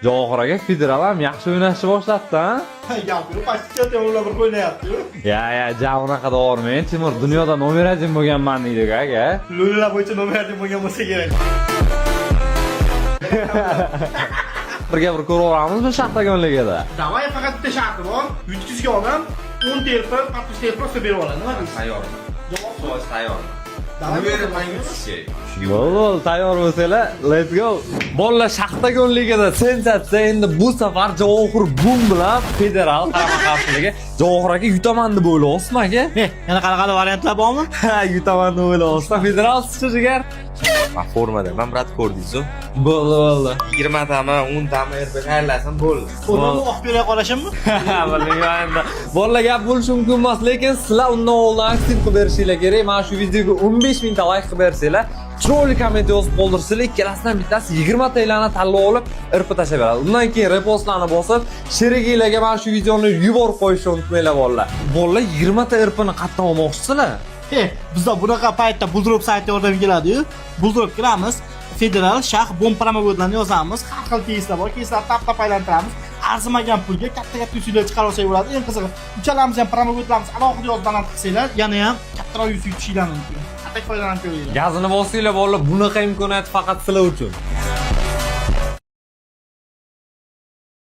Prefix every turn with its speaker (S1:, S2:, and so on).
S1: Javohir aka federal ham yaxshi o'ynashni boshladi-da.
S2: Gapirib, pastga to'g'rilab bir o'ynayapti-yu.
S1: Ya, ja unaqa davormen. Timur dunyoda nomer 1 bo'lganman deydi aka.
S2: Lulalar bo'yicha nomer 1 bo'lgan bo'lsa kerak.
S1: Birga bir ko'raveramizmi shaxtagonligida?
S2: Davay faqat bitta sharti bor. Yutkizgan odam 10 terpa, 60 terpa olsa berib oladi. Nima deysiz?
S3: Tayyorman.
S2: Javob
S3: So'z tayyorman.
S2: Davay
S3: Buyurmang sizga.
S1: Bo'ldi, tayyor bo'lsanglar, let's go. Bolalar shaxtagonligida sensatsiya endi bu safar Javohir bum bilan federal qarama-qarshiligi. Javohir aka yutaman deb o'ylayapsizmi aka?
S2: Yana qanaqa variantlar bormi?
S1: Ha, yutaman deb o'ylayapsiz. Federal chiqigar.
S3: Men formada, men brat ko'rdingiz-ku.
S1: Bo'ldi.
S3: 20 tami, 10 tami erta tayyorlasam bo'ldi.
S2: Uni oq beray qolashimmi?
S1: Bilmayman. Bolalar gap bo'lishi mumkin emas, lekin sizlar undan oldin aktiv qilib berishinglar kerak. Mana shu videoga 15 ming ta like qilib bersanglar, chiroyli komment yozib qoldirsanglar, ikkalasidan bittasi 20 taylani tanlab olib, irpi tashlab beradi. Undan keyin repostlarni bosib, sheriginglarga mana shu videoni yuborib qo'yishni unutmanglar bolalar. Bolalar 20 ta irpini qatdan olmoqchisizlar?
S2: Bizda bunaqa paytda Buldrop sayti yordam keladi-yu. Buldrop kiramiz, federal shax bomb promovodlarni yozamiz, har xil keyslar bor, keyslar tap aylantiramiz. Arzimagan pulga katta usullar chiqarib olsak bo'ladi. Eng qizig'i, uchalamiz ham promovodlarimiz alohida yozib baland qilsanglar, yana ham kattaroq yuz yutishinglar mumkin. Qattiq foydalanib ko'ringlar.
S1: Gazini bossanglar bolalar, bunaqa imkoniyat faqat sizlar uchun.